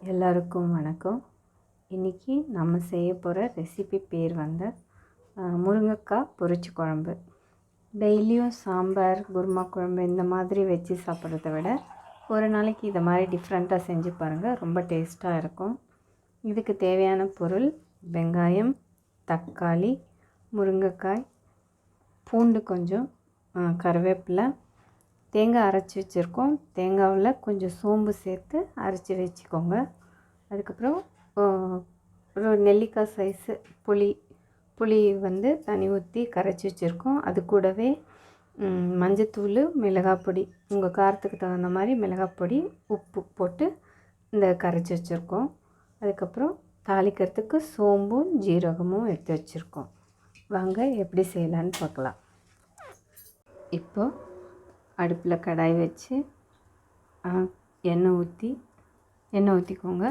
எல்லாருக்கும் வணக்கம். இன்றைக்கி நம்ம செய்ய போகிற ரெசிபி பேர் முருங்கைக்காய் பொரிச்ச குழம்பு. டெய்லியும் சாம்பார், குருமா குழம்பு இந்த மாதிரி வச்சு சாப்பிட்றத விட ஒரு நாளைக்கு இதை மாதிரி டிஃப்ரெண்ட்டாக செஞ்சு பாருங்கள், ரொம்ப டேஸ்ட்டாக இருக்கும். இதுக்கு தேவையான பொருள்: வெங்காயம், தக்காளி, முருங்கைக்காய், பூண்டு கொஞ்சம், கருவேப்பிலை, தேங்காய் அரைச்சி வச்சுருக்கோம். தேங்காயில் கொஞ்சம் சோம்பு சேர்த்து அரைச்சி வச்சுக்கோங்க. அதுக்கப்புறம் ஒரு நெல்லிக்காய் சைஸு புளி தண்ணி ஊற்றி கரைச்சி வச்சுருக்கோம். அது கூடவே மஞ்சத்தூள், மிளகாய் பொடி, உங்கள் காரத்துக்கு தகுந்த மாதிரி மிளகாய் பொடி, உப்பு போட்டு இந்த கரைச்சி வச்சுருக்கோம். அதுக்கப்புறம் தாளிக்கிறதுக்கு சோம்பும் ஜீரகமும் எடுத்து வச்சுருக்கோம். வாங்க எப்படி செய்யலான்னு பார்க்கலாம். இப்போது அடுப்பில் கடாய் வச்சு எண்ணெய் ஊற்றிக்கோங்க.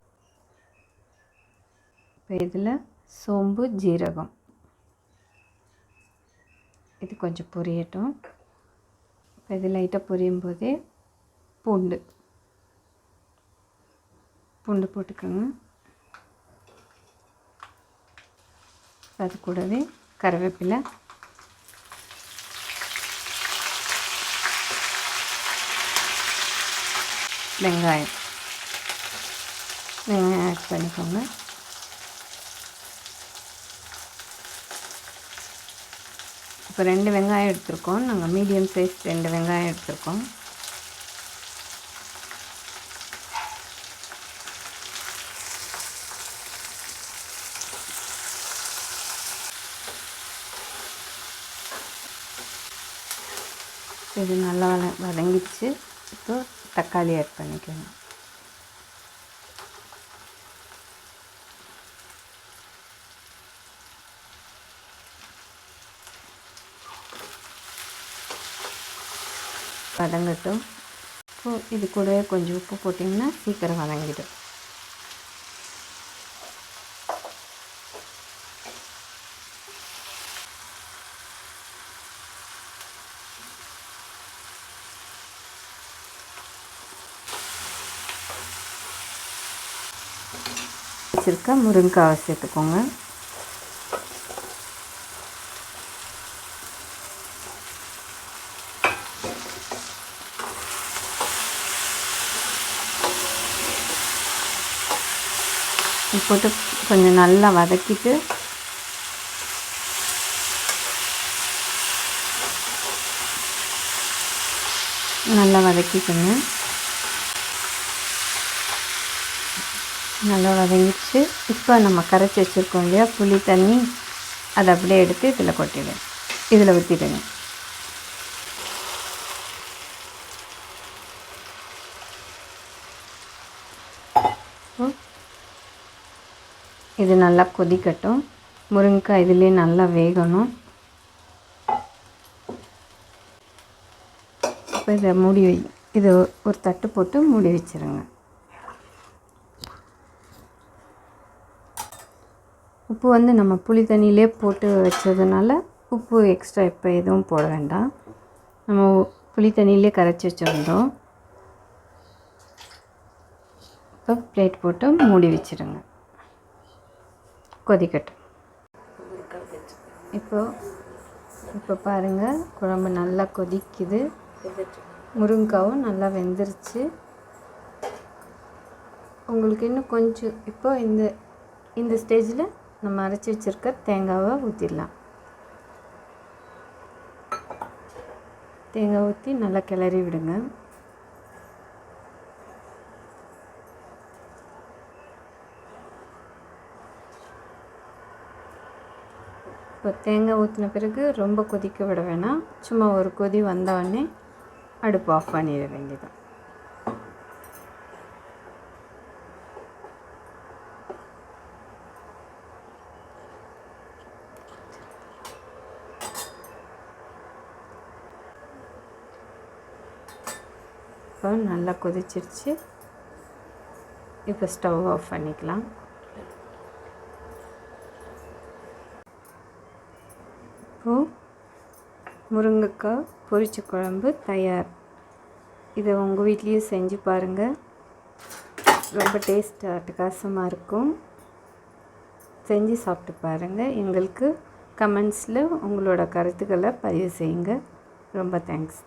இப்போ இதில் சோம்பு, ஜீரகம் இது கொஞ்சம் பொரியட்டும். இப்போ இது லைட்டாக பொரியும் போதே பூண்டு போட்டுக்கோங்க. அது கூடவே கருவேப்பிலை, வெங்காயம் ஆட் பண்ணிக்கோங்க. இப்போ 2 வெங்காயம் எடுத்துருக்கோம். நாங்கள் மீடியம் சைஸ் 2 வெங்காயம் எடுத்துருக்கோம். இது நல்லா வதங்கிடுச்சு. இப்போ தக்காளி ஆட் பண்ணிக்கணும். வதங்கட்டும். இப்போது இது கூடவே கொஞ்சம் உப்பு போட்டிங்கன்னா சீக்கிரம் வதங்கிடும். வச்சுருக்க முருங்கைக்காவை சேர்த்துக்கோங்க. போட்டு கொஞ்சம் நல்லா வதக்கிட்டு நல்லா வதக்கிக்கோங்க. நல்லா வதங்கிடுச்சு. இப்போ நம்ம கரைச்சி வச்சுருக்கோம் இல்லையா புளி தண்ணி, அதை அப்படியே எடுத்து இதில் ஊற்றிடுங்க. இது நல்லா கொதிக்கட்டும். முருங்கைக்காய் இதுலேயே நல்லா வேகணும். இப்போ இதை இது ஒரு தட்டு போட்டு மூடி வச்சுருங்க. உப்பு நம்ம புளி தண்ணியிலே போட்டு வச்சதுனால உப்பு எக்ஸ்ட்ரா இப்போ எதுவும் போட வேண்டாம். நம்ம புளி தண்ணியிலே கரைச்சி வச்சுருந்தோம். இப்போ பிளேட் போட்டு மூடி வச்சுருங்க. கொதிக்கட்டும். இப்போ பாருங்கள், குழம்பு நல்லா கொதிக்குது. முருங்கைக்காவும் நல்லா வெந்துருச்சு. உங்களுக்கு இன்னும் கொஞ்சம் இப்போ இந்த ஸ்டேஜில் நம்ம அரைச்சி வச்சுருக்க தேங்காவை ஊற்றிடலாம். தேங்காய் ஊற்றி நல்லா கிளறி விடுங்க. இப்போ தேங்காய் ஊற்றின பிறகு ரொம்ப கொதிக்க விட வேணாம். சும்மா ஒரு கொதி வந்தவுடனே அடுப்பு ஆஃப் பண்ணிட வேண்டியது. இப்போ நல்லா கொதிச்சிருச்சு. இப்போ ஸ்டவ் ஆஃப் பண்ணிக்கலாம். இப்போது முருங்கைக்காய் பொரிச்ச குழம்பு தயார். இதை உங்கள் வீட்லேயும் செஞ்சு பாருங்கள். ரொம்ப டேஸ்ட் அட்டகாசமாக இருக்கும். செஞ்சு சாப்பிட்டு பாருங்கள். எங்களுக்கு கமெண்ட்ஸில் உங்களோட கருத்துக்களை பதிவு செய்யுங்க. ரொம்ப தேங்க்ஸ்.